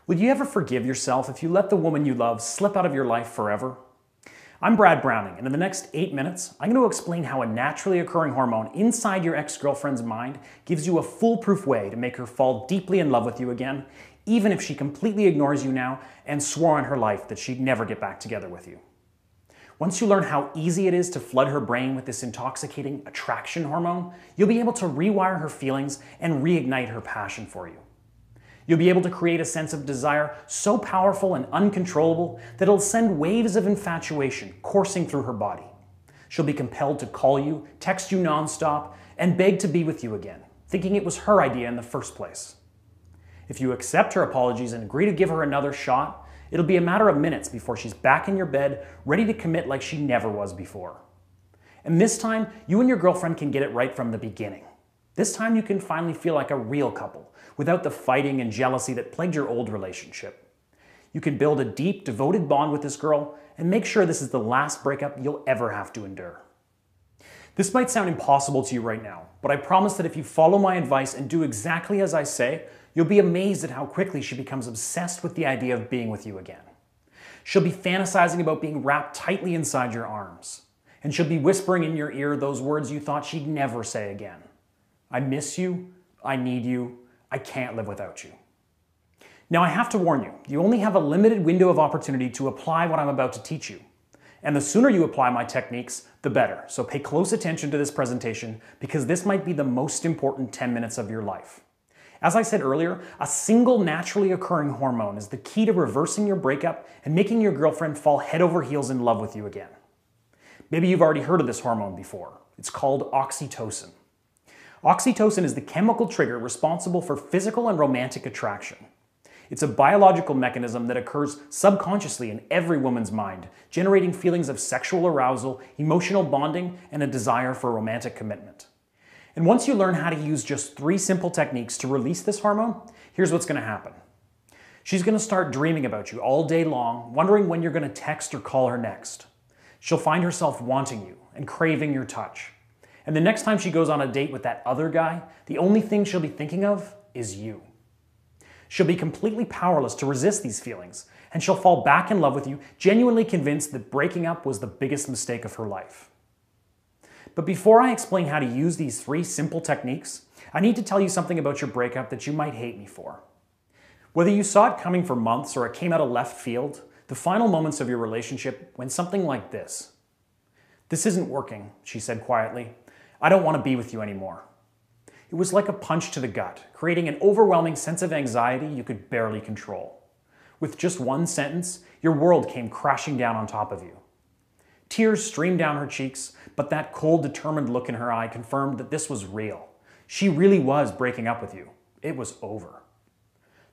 Would you ever forgive yourself if you let the woman you love slip out of your life forever? I'm Brad Browning, and in the next 8 minutes, I'm going to explain how a naturally occurring hormone inside your ex-girlfriend's mind gives you a foolproof way to make her fall deeply in love with you again, even if she completely ignores you now and swore on her life that she'd never get back together with you. Once you learn how easy it is to flood her brain with this intoxicating attraction hormone, you'll be able to rewire her feelings and reignite her passion for you. You'll be able to create a sense of desire so powerful and uncontrollable that it'll send waves of infatuation coursing through her body. She'll be compelled to call you, text you nonstop, and beg to be with you again, thinking it was her idea in the first place. If you accept her apologies and agree to give her another shot, it'll be a matter of minutes before she's back in your bed, ready to commit like she never was before. And this time, you and your girlfriend can get it right from the beginning. This time you can finally feel like a real couple, without the fighting and jealousy that plagued your old relationship. You can build a deep, devoted bond with this girl and make sure this is the last breakup you'll ever have to endure. This might sound impossible to you right now, but I promise that if you follow my advice and do exactly as I say, you'll be amazed at how quickly she becomes obsessed with the idea of being with you again. She'll be fantasizing about being wrapped tightly inside your arms, and she'll be whispering in your ear those words you thought she'd never say again. I miss you, I need you, I can't live without you. Now I have to warn you, you only have a limited window of opportunity to apply what I'm about to teach you. And the sooner you apply my techniques, the better. So pay close attention to this presentation because this might be the most important 10 minutes of your life. As I said earlier, a single naturally occurring hormone is the key to reversing your breakup and making your girlfriend fall head over heels in love with you again. Maybe you've already heard of this hormone before. It's called oxytocin. Oxytocin is the chemical trigger responsible for physical and romantic attraction. It's a biological mechanism that occurs subconsciously in every woman's mind, generating feelings of sexual arousal, emotional bonding, and a desire for romantic commitment. And once you learn how to use just 3 simple techniques to release this hormone, here's what's going to happen. She's going to start dreaming about you all day long, wondering when you're going to text or call her next. She'll find herself wanting you and craving your touch. And the next time she goes on a date with that other guy, the only thing she'll be thinking of is you. She'll be completely powerless to resist these feelings, and she'll fall back in love with you, genuinely convinced that breaking up was the biggest mistake of her life. But before I explain how to use these 3 simple techniques, I need to tell you something about your breakup that you might hate me for. Whether you saw it coming for months or it came out of left field, the final moments of your relationship went something like this. "This isn't working," she said quietly. "I don't want to be with you anymore." It was like a punch to the gut, creating an overwhelming sense of anxiety you could barely control. With just one sentence, your world came crashing down on top of you. Tears streamed down her cheeks, but that cold, determined look in her eye confirmed that this was real. She really was breaking up with you. It was over.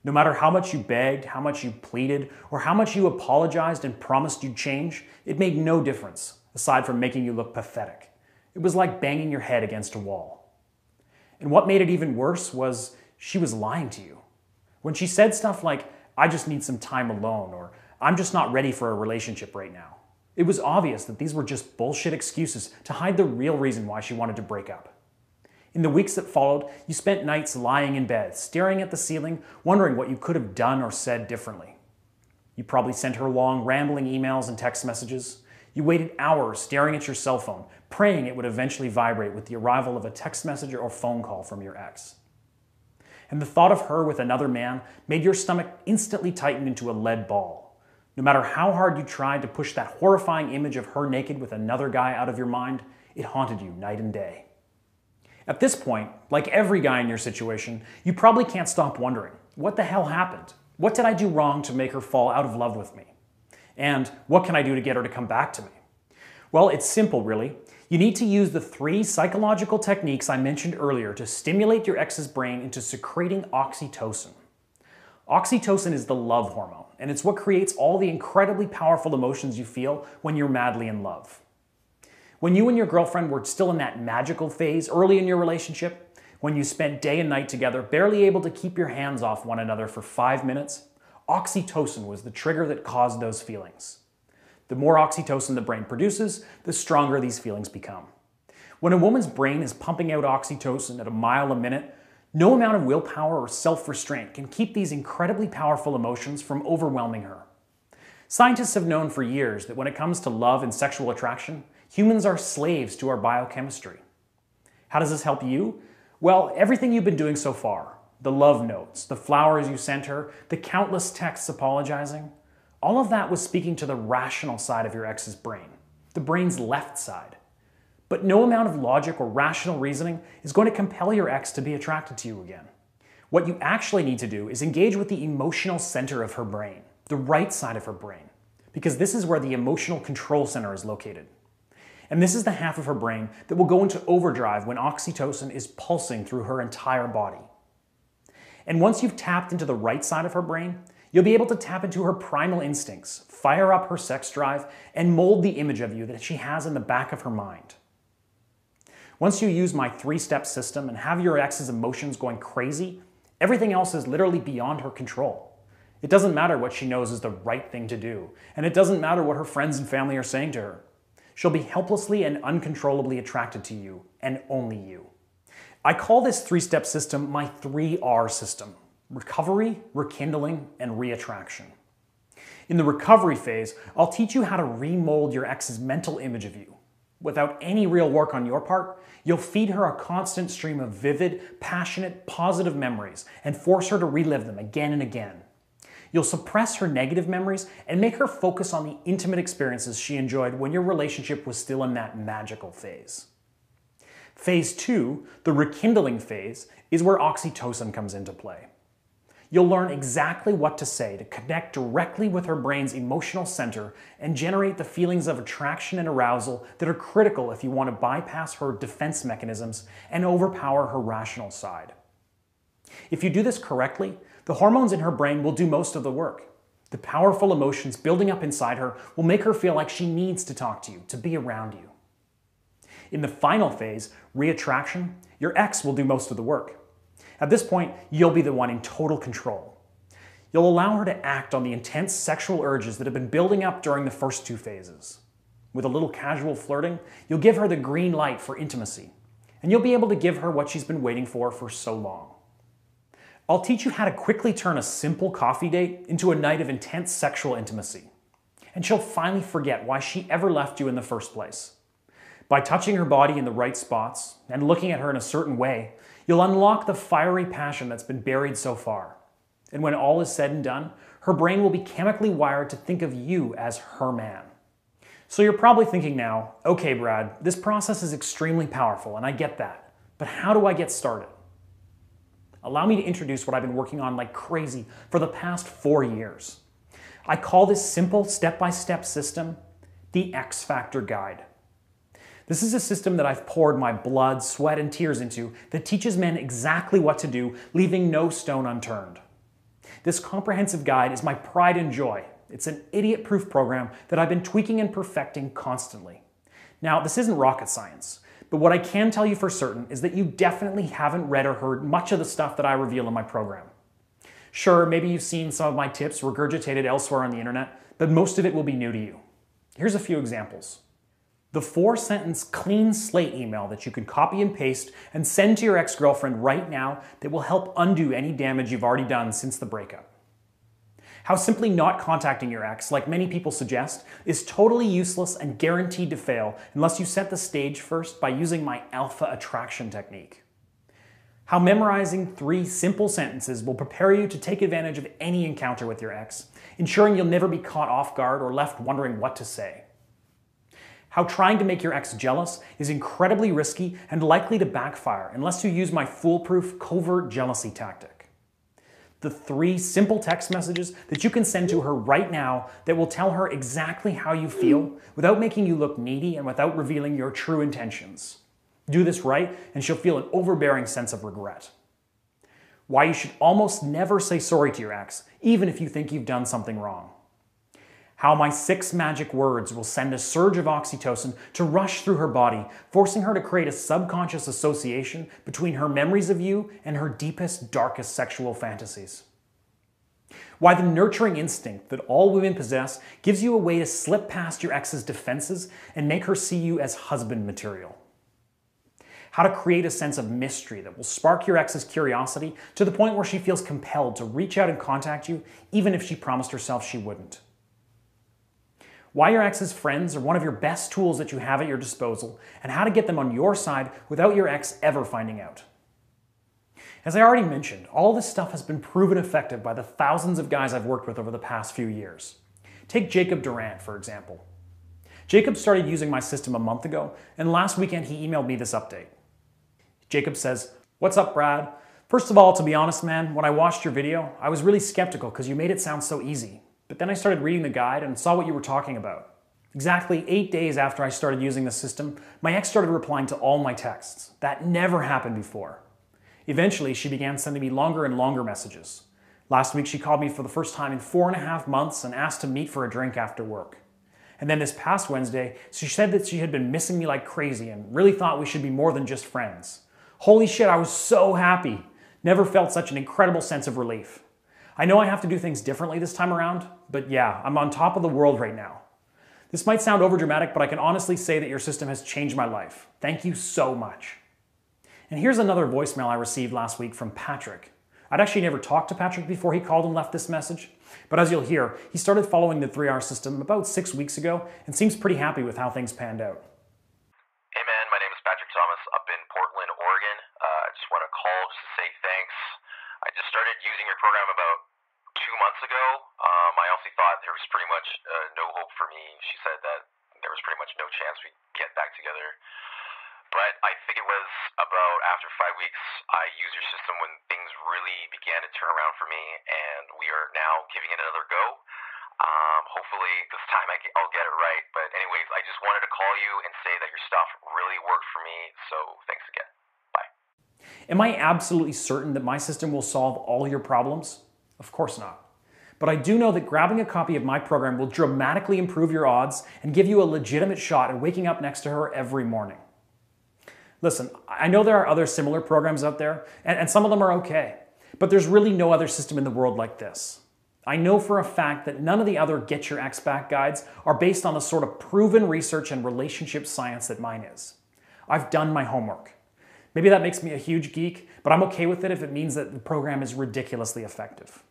No matter how much you begged, how much you pleaded, or how much you apologized and promised you'd change, it made no difference, aside from making you look pathetic. It was like banging your head against a wall. And what made it even worse was she was lying to you. When she said stuff like, "I just need some time alone," or "I'm just not ready for a relationship right now," it was obvious that these were just bullshit excuses to hide the real reason why she wanted to break up. In the weeks that followed, you spent nights lying in bed, staring at the ceiling, wondering what you could have done or said differently. You probably sent her long, rambling emails and text messages. You waited hours staring at your cell phone, praying it would eventually vibrate with the arrival of a text message or phone call from your ex. And the thought of her with another man made your stomach instantly tighten into a lead ball. No matter how hard you tried to push that horrifying image of her naked with another guy out of your mind, it haunted you night and day. At this point, like every guy in your situation, you probably can't stop wondering, what the hell happened? What did I do wrong to make her fall out of love with me? And what can I do to get her to come back to me? Well, it's simple, really. You need to use the 3 psychological techniques I mentioned earlier to stimulate your ex's brain into secreting oxytocin. Oxytocin is the love hormone, and it's what creates all the incredibly powerful emotions you feel when you're madly in love. When you and your girlfriend were still in that magical phase early in your relationship, when you spent day and night together, barely able to keep your hands off one another for 5 minutes, oxytocin was the trigger that caused those feelings. The more oxytocin the brain produces, the stronger these feelings become. When a woman's brain is pumping out oxytocin at a mile a minute, No amount of willpower or self-restraint can keep these incredibly powerful emotions from overwhelming her. Scientists have known for years that when it comes to love and sexual attraction, humans are slaves to our biochemistry. How does this help you? Well, everything you've been doing so far, the love notes, the flowers you sent her, the countless texts apologizing, all of that was speaking to the rational side of your ex's brain, the brain's left side. But no amount of logic or rational reasoning is going to compel your ex to be attracted to you again. What you actually need to do is engage with the emotional center of her brain, the right side of her brain, because this is where the emotional control center is located. And this is the half of her brain that will go into overdrive when oxytocin is pulsing through her entire body. And once you've tapped into the right side of her brain, you'll be able to tap into her primal instincts, fire up her sex drive, and mold the image of you that she has in the back of her mind. Once you use my 3-step system and have your ex's emotions going crazy, everything else is literally beyond her control. It doesn't matter what she knows is the right thing to do, and it doesn't matter what her friends and family are saying to her. She'll be helplessly and uncontrollably attracted to you, and only you. I call this 3-step system my 3R system: recovery, rekindling, and reattraction. In the recovery phase, I'll teach you how to remold your ex's mental image of you. Without any real work on your part, you'll feed her a constant stream of vivid, passionate, positive memories and force her to relive them again and again. You'll suppress her negative memories and make her focus on the intimate experiences she enjoyed when your relationship was still in that magical phase. Phase 2, the rekindling phase, is where oxytocin comes into play. You'll learn exactly what to say to connect directly with her brain's emotional center and generate the feelings of attraction and arousal that are critical if you want to bypass her defense mechanisms and overpower her rational side. If you do this correctly, the hormones in her brain will do most of the work. The powerful emotions building up inside her will make her feel like she needs to talk to you, to be around you. In the final phase, reattraction, your ex will do most of the work. At this point, you'll be the one in total control. You'll allow her to act on the intense sexual urges that have been building up during the first 2 phases. With a little casual flirting, you'll give her the green light for intimacy, and you'll be able to give her what she's been waiting for so long. I'll teach you how to quickly turn a simple coffee date into a night of intense sexual intimacy, and she'll finally forget why she ever left you in the first place. By touching her body in the right spots and looking at her in a certain way, you'll unlock the fiery passion that's been buried so far. And when all is said and done, her brain will be chemically wired to think of you as her man. So you're probably thinking now, okay, Brad, this process is extremely powerful, and I get that, but how do I get started? Allow me to introduce what I've been working on like crazy for the past 4 years. I call this simple step-by-step system the X Factor Guide. This is a system that I've poured my blood, sweat, and tears into that teaches men exactly what to do, leaving no stone unturned. This comprehensive guide is my pride and joy. It's an idiot-proof program that I've been tweaking and perfecting constantly. Now, this isn't rocket science, but what I can tell you for certain is that you definitely haven't read or heard much of the stuff that I reveal in my program. Sure, maybe you've seen some of my tips regurgitated elsewhere on the internet, but most of it will be new to you. Here's a few examples. The 4-sentence clean slate email that you can copy and paste and send to your ex-girlfriend right now that will help undo any damage you've already done since the breakup. How simply not contacting your ex, like many people suggest, is totally useless and guaranteed to fail unless you set the stage first by using my alpha attraction technique. How memorizing 3 simple sentences will prepare you to take advantage of any encounter with your ex, ensuring you'll never be caught off guard or left wondering what to say. How trying to make your ex jealous is incredibly risky and likely to backfire unless you use my foolproof covert jealousy tactic. The 3 simple text messages that you can send to her right now that will tell her exactly how you feel without making you look needy and without revealing your true intentions. Do this right and she'll feel an overbearing sense of regret. Why you should almost never say sorry to your ex, even if you think you've done something wrong. How my 6 magic words will send a surge of oxytocin to rush through her body, forcing her to create a subconscious association between her memories of you and her deepest, darkest sexual fantasies. Why the nurturing instinct that all women possess gives you a way to slip past your ex's defenses and make her see you as husband material. how to create a sense of mystery that will spark your ex's curiosity to the point where she feels compelled to reach out and contact you, even if she promised herself she wouldn't. Why your ex's friends are one of your best tools that you have at your disposal, and how to get them on your side without your ex ever finding out. As I already mentioned, all this stuff has been proven effective by the thousands of guys I've worked with over the past few years. Take Jacob Durant, for example. Jacob started using my system a month ago, and last weekend he emailed me this update. Jacob says, "What's up, Brad? First of all, to be honest, man, when I watched your video, I was really skeptical because you made it sound so easy. But then I started reading the guide and saw what you were talking about. Exactly 8 days after I started using the system, my ex started replying to all my texts. That never happened before. Eventually, she began sending me longer and longer messages. Last week, she called me for the first time in 4.5 months and asked to meet for a drink after work. And then this past Wednesday, she said that she had been missing me like crazy and really thought we should be more than just friends. Holy shit, I was so happy. Never felt such an incredible sense of relief. I know I have to do things differently this time around, but yeah, I'm on top of the world right now. This might sound overdramatic, but I can honestly say that your system has changed my life. Thank you so much." And here's another voicemail I received last week from Patrick. I'd actually never talked to Patrick before he called and left this message, but as you'll hear, he started following the 3R system about 6 weeks ago and seems pretty happy with how things panned out. Hey man, my name is Patrick Thomas up in Portland, Oregon. I just want to call just to say thanks. I just started using your program about 2 months ago. I honestly thought there was pretty much no hope for me. She said that there was pretty much no chance we'd get back together. But I think it was about after 5 weeks I used your system when things really began to turn around for me, and we are now giving it another go. Hopefully this time I'll get it right. But anyways, I just wanted to call you and say that your stuff really worked for me, so thanks again. Bye. Am I absolutely certain that my system will solve all your problems? Of course not. But I do know that grabbing a copy of my program will dramatically improve your odds and give you a legitimate shot at waking up next to her every morning. Listen, I know there are other similar programs out there, and some of them are okay, but there's really no other system in the world like this. I know for a fact that none of the other Get Your Ex Back guides are based on the sort of proven research and relationship science that mine is. I've done my homework. Maybe that makes me a huge geek, but I'm okay with it if it means that the program is ridiculously effective.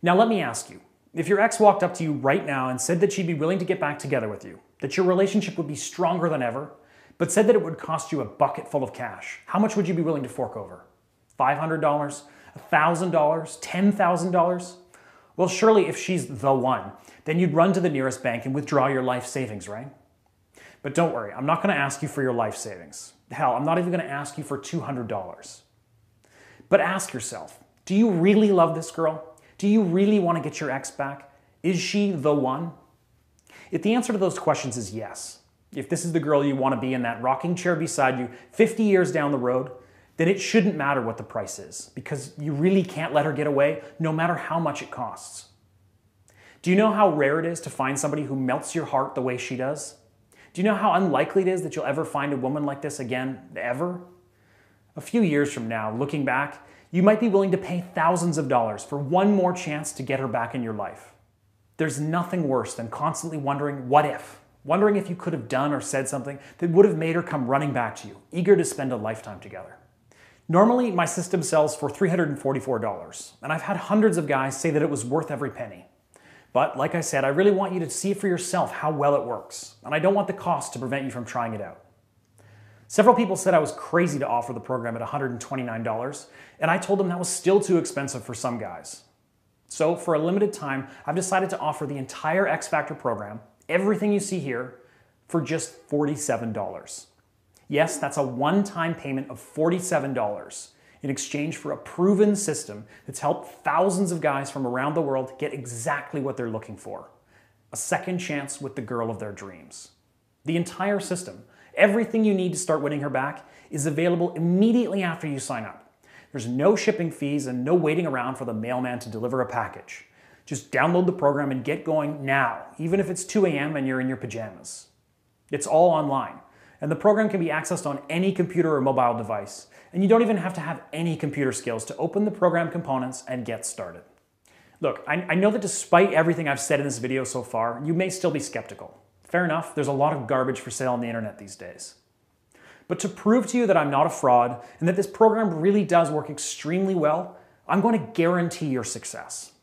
Now let me ask you, if your ex walked up to you right now and said that she'd be willing to get back together with you, that your relationship would be stronger than ever, but said that it would cost you a bucket full of cash, how much would you be willing to fork over? $500? $1,000? $10,000? Well, surely if she's the one, then you'd run to the nearest bank and withdraw your life savings, right? But don't worry, I'm not going to ask you for your life savings. Hell, I'm not even going to ask you for $200. But ask yourself, do you really love this girl? Do you really want to get your ex back? Is she the one? If the answer to those questions is yes, if this is the girl you want to be in that rocking chair beside you 50 years down the road, then it shouldn't matter what the price is, because you really can't let her get away no matter how much it costs. Do you know how rare it is to find somebody who melts your heart the way she does? Do you know how unlikely it is that you'll ever find a woman like this again, ever? A few years from now, looking back, you might be willing to pay thousands of dollars for one more chance to get her back in your life. There's nothing worse than constantly wondering, what if? Wondering if you could have done or said something that would have made her come running back to you, eager to spend a lifetime together. Normally, my system sells for $344, and I've had hundreds of guys say that it was worth every penny. But like I said, I really want you to see for yourself how well it works, and I don't want the cost to prevent you from trying it out. Several people said I was crazy to offer the program at $129, and I told them that was still too expensive for some guys. So for a limited time, I've decided to offer the entire X Factor program, everything you see here, for just $47. Yes, that's a one-time payment of $47 in exchange for a proven system that's helped thousands of guys from around the world get exactly what they're looking for: a second chance with the girl of their dreams. The entire system, everything you need to start winning her back, is available immediately after you sign up. There's no shipping fees and no waiting around for the mailman to deliver a package. Just download the program and get going now, even if it's 2 a.m. and you're in your pajamas. It's all online, and the program can be accessed on any computer or mobile device, and you don't even have to have any computer skills to open the program components and get started. Look, I know that despite everything I've said in this video so far, you may still be skeptical. Fair enough, there's a lot of garbage for sale on the internet these days. But to prove to you that I'm not a fraud and that this program really does work extremely well, I'm going to guarantee your success.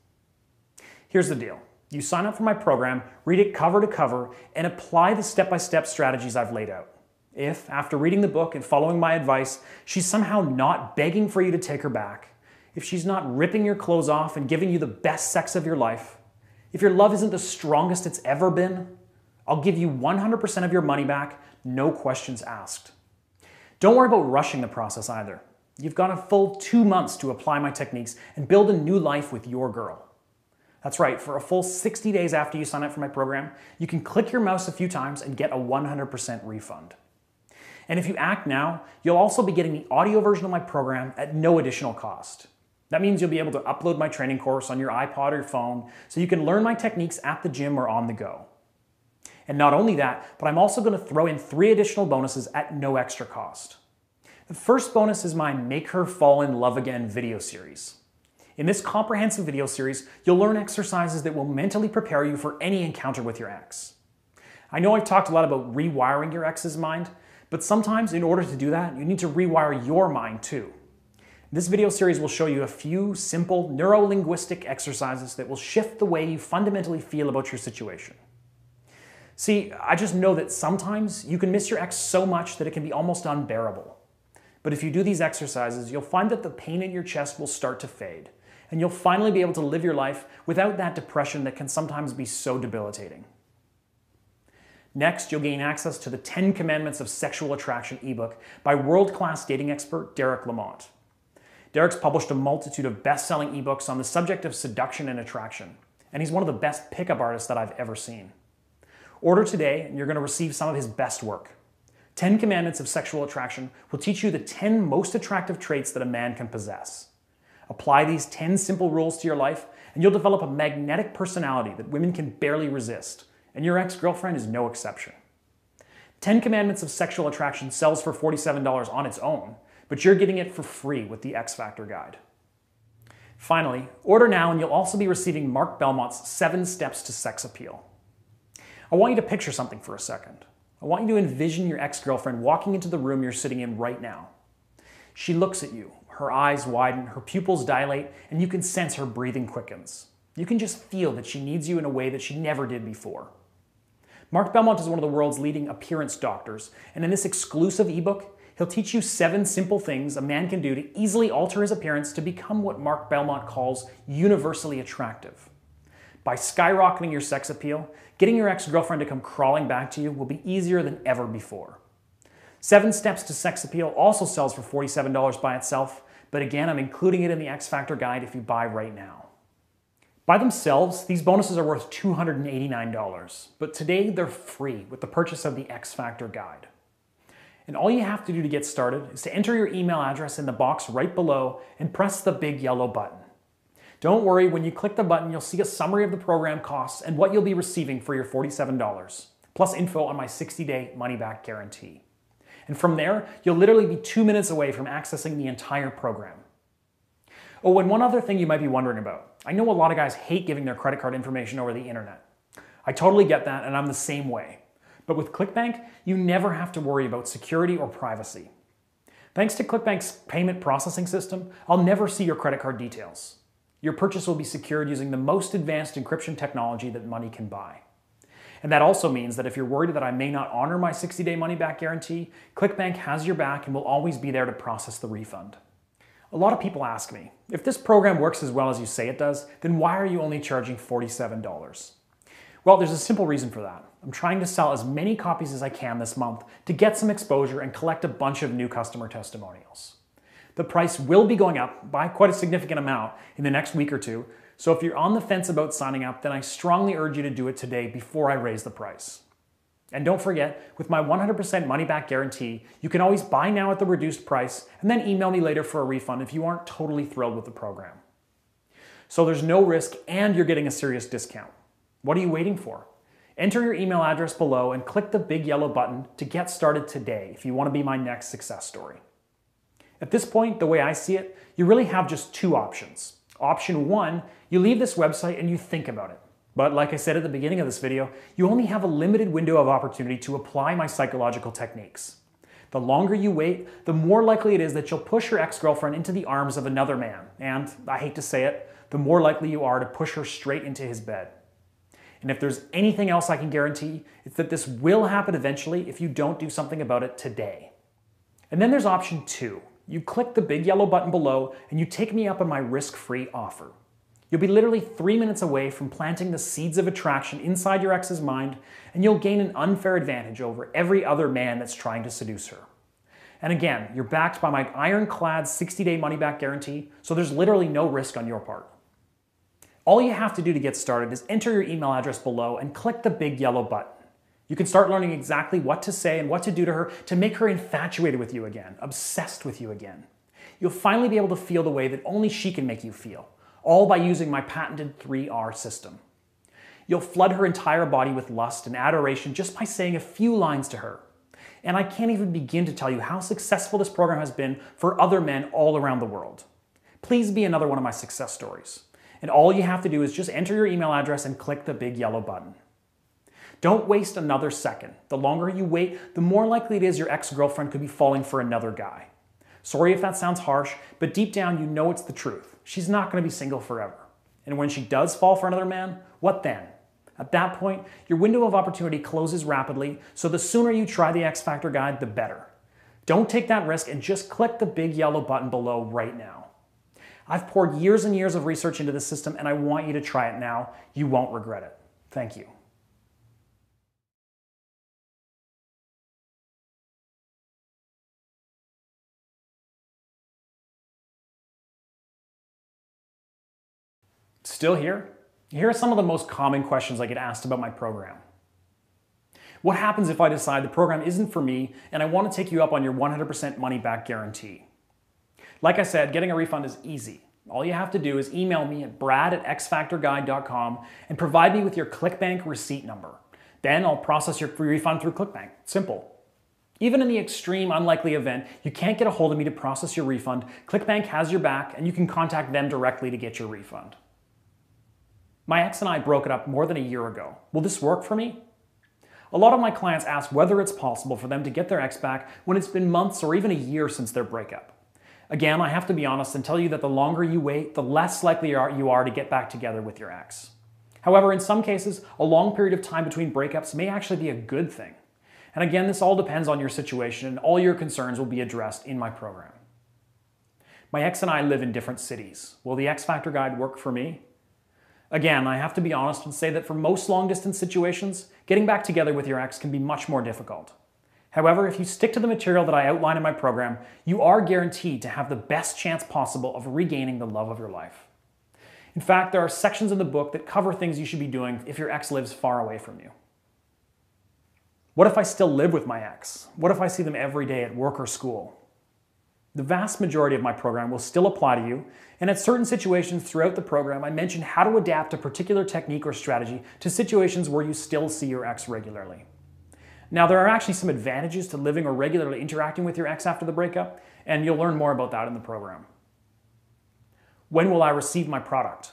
Here's the deal. You sign up for my program, read it cover to cover, and apply the step-by-step strategies I've laid out. If, after reading the book and following my advice, she's somehow not begging for you to take her back, if she's not ripping your clothes off and giving you the best sex of your life, if your love isn't the strongest it's ever been, I'll give you 100% of your money back, no questions asked. Don't worry about rushing the process either. You've got a full 2 months to apply my techniques and build a new life with your girl. That's right, for a full 60 days after you sign up for my program, you can click your mouse a few times and get a 100% refund. And if you act now, you'll also be getting the audio version of my program at no additional cost. That means you'll be able to upload my training course on your iPod or your phone so you can learn my techniques at the gym or on the go. And not only that, but I'm also going to throw in 3 additional bonuses at no extra cost. The first bonus is my Make Her Fall in Love Again video series. In this comprehensive video series, you'll learn exercises that will mentally prepare you for any encounter with your ex. I know I've talked a lot about rewiring your ex's mind, but sometimes in order to do that, you need to rewire your mind too. This video series will show you a few simple neuro-linguistic exercises that will shift the way you fundamentally feel about your situation. See, I just know that sometimes you can miss your ex so much that it can be almost unbearable. But if you do these exercises, you'll find that the pain in your chest will start to fade, and you'll finally be able to live your life without that depression that can sometimes be so debilitating. Next, you'll gain access to the 10 Commandments of Sexual Attraction ebook by world-class dating expert Derek Lamont. Derek's published a multitude of best-selling ebooks on the subject of seduction and attraction, and he's one of the best pickup artists that I've ever seen. Order today, and you're going to receive some of his best work. 10 Commandments of Sexual Attraction will teach you the 10 most attractive traits that a man can possess. Apply these 10 simple rules to your life, and you'll develop a magnetic personality that women can barely resist, and your ex-girlfriend is no exception. 10 Commandments of Sexual Attraction sells for $47 on its own, but you're getting it for free with the X Factor Guide. Finally, order now and you'll also be receiving Mark Belmont's 7 Steps to Sex Appeal. I want you to picture something for a second. I want you to envision your ex-girlfriend walking into the room you're sitting in right now. She looks at you, her eyes widen, her pupils dilate, and you can sense her breathing quickens. You can just feel that she needs you in a way that she never did before. Mark Belmont is one of the world's leading appearance doctors, and in this exclusive ebook, he'll teach you 7 simple things a man can do to easily alter his appearance to become what Mark Belmont calls universally attractive. By skyrocketing your sex appeal, getting your ex-girlfriend to come crawling back to you will be easier than ever before. 7 Steps to Sex Appeal also sells for $47 by itself, but again, I'm including it in the X Factor Guide if you buy right now. By themselves, these bonuses are worth $289, but today they're free with the purchase of the X Factor Guide. And all you have to do to get started is to enter your email address in the box right below and press the big yellow button. Don't worry, when you click the button, you'll see a summary of the program costs and what you'll be receiving for your $47, plus info on my 60-day money-back guarantee. And from there, you'll literally be 2 minutes away from accessing the entire program. Oh, and one other thing you might be wondering about. I know a lot of guys hate giving their credit card information over the internet. I totally get that, and I'm the same way. But with ClickBank, you never have to worry about security or privacy. Thanks to ClickBank's payment processing system, I'll never see your credit card details. Your purchase will be secured using the most advanced encryption technology that money can buy. And that also means that if you're worried that I may not honor my 60-day money-back guarantee, ClickBank has your back and will always be there to process the refund. A lot of people ask me, if this program works as well as you say it does, then why are you only charging $47? Well, there's a simple reason for that. I'm trying to sell as many copies as I can this month to get some exposure and collect a bunch of new customer testimonials. The price will be going up by quite a significant amount in the next week or two, so if you're on the fence about signing up, then I strongly urge you to do it today before I raise the price. And don't forget, with my 100% money-back guarantee, you can always buy now at the reduced price and then email me later for a refund if you aren't totally thrilled with the program. So there's no risk and you're getting a serious discount. What are you waiting for? Enter your email address below and click the big yellow button to get started today if you want to be my next success story. At this point, the way I see it, you really have just 2 options. Option 1, you leave this website and you think about it. But like I said at the beginning of this video, you only have a limited window of opportunity to apply my psychological techniques. The longer you wait, the more likely it is that you'll push your ex-girlfriend into the arms of another man. And, I hate to say it, the more likely you are to push her straight into his bed. And if there's anything else I can guarantee, it's that this will happen eventually if you don't do something about it today. And then there's option 2. You click the big yellow button below and you take me up on my risk-free offer. You'll be literally 3 minutes away from planting the seeds of attraction inside your ex's mind, and you'll gain an unfair advantage over every other man that's trying to seduce her. And again, you're backed by my ironclad 60-day money-back guarantee, so there's literally no risk on your part. All you have to do to get started is enter your email address below and click the big yellow button. You can start learning exactly what to say and what to do to her to make her infatuated with you again, obsessed with you again. You'll finally be able to feel the way that only she can make you feel, all by using my patented 3R system. You'll flood her entire body with lust and adoration just by saying a few lines to her. And I can't even begin to tell you how successful this program has been for other men all around the world. Please be another one of my success stories. And all you have to do is just enter your email address and click the big yellow button. Don't waste another second. The longer you wait, the more likely it is your ex-girlfriend could be falling for another guy. Sorry if that sounds harsh, but deep down you know it's the truth. She's not going to be single forever. And when she does fall for another man, what then? At that point, your window of opportunity closes rapidly, so the sooner you try the X Factor Guide, the better. Don't take that risk and just click the big yellow button below right now. I've poured years and years of research into this system, and I want you to try it now. You won't regret it. Thank you. Still here? Here are some of the most common questions I get asked about my program. What happens if I decide the program isn't for me and I want to take you up on your 100% money-back guarantee? Like I said, getting a refund is easy. All you have to do is email me at brad@xfactorguide.com and provide me with your ClickBank receipt number. Then I'll process your refund through ClickBank. Simple. Even in the extreme unlikely event you can't get a hold of me to process your refund, ClickBank has your back and you can contact them directly to get your refund. My ex and I broke it up more than a year ago. Will this work for me? A lot of my clients ask whether it's possible for them to get their ex back when it's been months or even a year since their breakup. Again, I have to be honest and tell you that the longer you wait, the less likely you are to get back together with your ex. However, in some cases, a long period of time between breakups may actually be a good thing. And again, this all depends on your situation and all your concerns will be addressed in my program. My ex and I live in different cities. Will the X Factor Guide work for me? Again, I have to be honest and say that for most long-distance situations, getting back together with your ex can be much more difficult. However, if you stick to the material that I outline in my program, you are guaranteed to have the best chance possible of regaining the love of your life. In fact, there are sections in the book that cover things you should be doing if your ex lives far away from you. What if I still live with my ex? What if I see them every day at work or school? The vast majority of my program will still apply to you, and at certain situations throughout the program, I mention how to adapt a particular technique or strategy to situations where you still see your ex regularly. Now, there are actually some advantages to living or regularly interacting with your ex after the breakup, and you'll learn more about that in the program. When will I receive my product?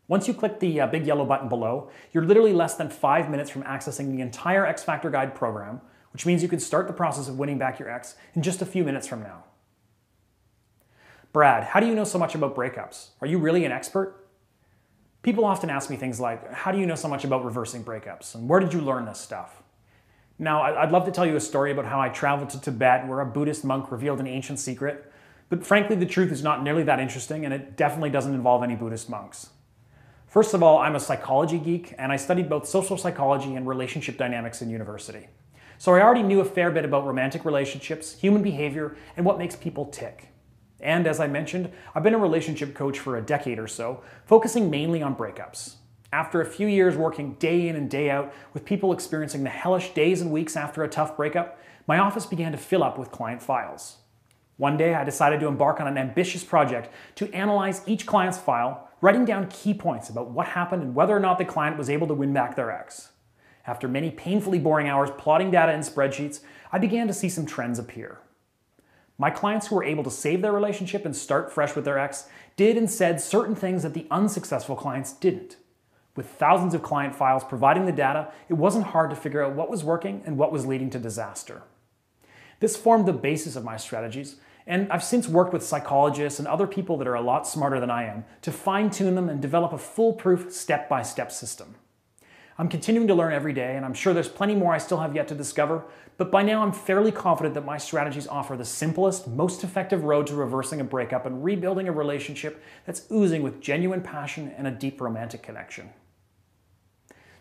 Once you click the big yellow button below, you're literally less than 5 minutes from accessing the entire X Factor Guide program, which means you can start the process of winning back your ex in just a few minutes from now. Brad, how do you know so much about breakups? Are you really an expert? People often ask me things like, how do you know so much about reversing breakups? And where did you learn this stuff? Now, I'd love to tell you a story about how I traveled to Tibet where a Buddhist monk revealed an ancient secret, but frankly, the truth is not nearly that interesting, and it definitely doesn't involve any Buddhist monks. First of all, I'm a psychology geek, and I studied both social psychology and relationship dynamics in university. So I already knew a fair bit about romantic relationships, human behavior, and what makes people tick. And as I mentioned, I've been a relationship coach for a decade or so, focusing mainly on breakups. After a few years working day in and day out with people experiencing the hellish days and weeks after a tough breakup, my office began to fill up with client files. One day, I decided to embark on an ambitious project to analyze each client's file, writing down key points about what happened and whether or not the client was able to win back their ex. After many painfully boring hours plotting data in spreadsheets, I began to see some trends appear. My clients who were able to save their relationship and start fresh with their ex did and said certain things that the unsuccessful clients didn't. With thousands of client files providing the data, it wasn't hard to figure out what was working and what was leading to disaster. This formed the basis of my strategies, and I've since worked with psychologists and other people that are a lot smarter than I am to fine-tune them and develop a foolproof step-by-step system. I'm continuing to learn every day, and I'm sure there's plenty more I still have yet to discover, but by now I'm fairly confident that my strategies offer the simplest, most effective road to reversing a breakup and rebuilding a relationship that's oozing with genuine passion and a deep romantic connection.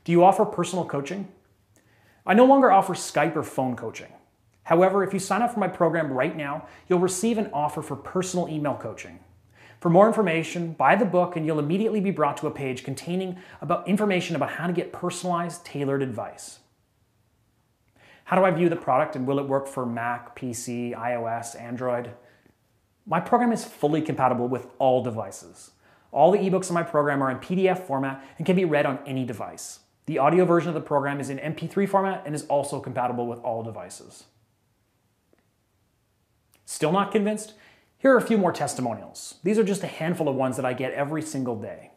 Do you offer personal coaching? I no longer offer Skype or phone coaching. However, if you sign up for my program right now, you'll receive an offer for personal email coaching. For more information, buy the book and you'll immediately be brought to a page containing information about how to get personalized, tailored advice. How do I view the product and will it work for Mac, PC, iOS, Android? My program is fully compatible with all devices. All the ebooks in my program are in PDF format and can be read on any device. The audio version of the program is in MP3 format and is also compatible with all devices. Still not convinced? Here are a few more testimonials. These are just a handful of ones that I get every single day.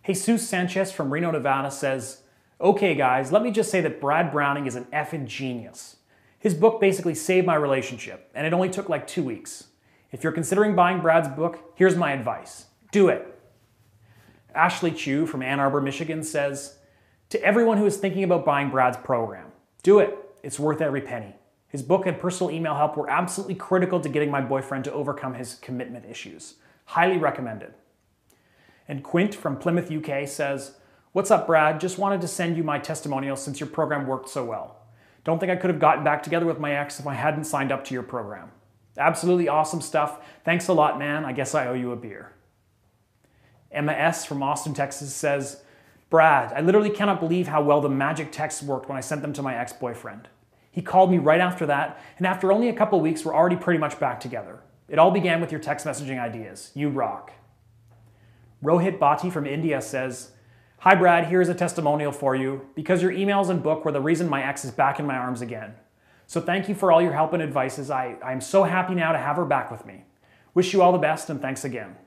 Jesus Sanchez from Reno, Nevada says, "Okay guys, let me just say that Brad Browning is an effing genius. His book basically saved my relationship, and it only took like 2 weeks. If you're considering buying Brad's book, here's my advice. Do it." Ashley Chu from Ann Arbor, Michigan says, "To everyone who is thinking about buying Brad's program, do it. It's worth every penny. His book and personal email help were absolutely critical to getting my boyfriend to overcome his commitment issues. Highly recommended." And Quint from Plymouth, UK says, "What's up, Brad? Just wanted to send you my testimonial since your program worked so well. Don't think I could have gotten back together with my ex if I hadn't signed up to your program. Absolutely awesome stuff. Thanks a lot, man. I guess I owe you a beer." Emma S. from Austin, Texas says, "Brad, I literally cannot believe how well the magic texts worked when I sent them to my ex-boyfriend. He called me right after that, and after only a couple of weeks, we're already pretty much back together. It all began with your text messaging ideas. You rock." Rohit Bhatti from India says, "Hi Brad, here's a testimonial for you, because your emails and book were the reason my ex is back in my arms again. So thank you for all your help and advices. I'm so happy now to have her back with me. Wish you all the best and thanks again."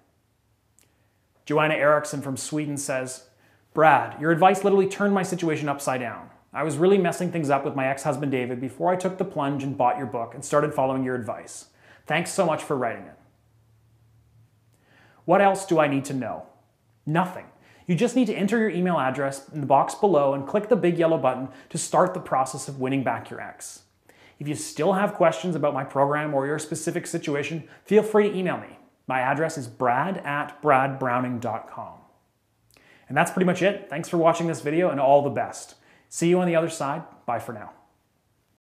Joanna Eriksson from Sweden says, "Brad, your advice literally turned my situation upside down. I was really messing things up with my ex-husband David before I took the plunge and bought your book and started following your advice. Thanks so much for writing it." What else do I need to know? Nothing. You just need to enter your email address in the box below and click the big yellow button to start the process of winning back your ex. If you still have questions about my program or your specific situation, feel free to email me. My address is brad@bradbrowning.com. And that's pretty much it. Thanks for watching this video and all the best. See you on the other side. Bye for now.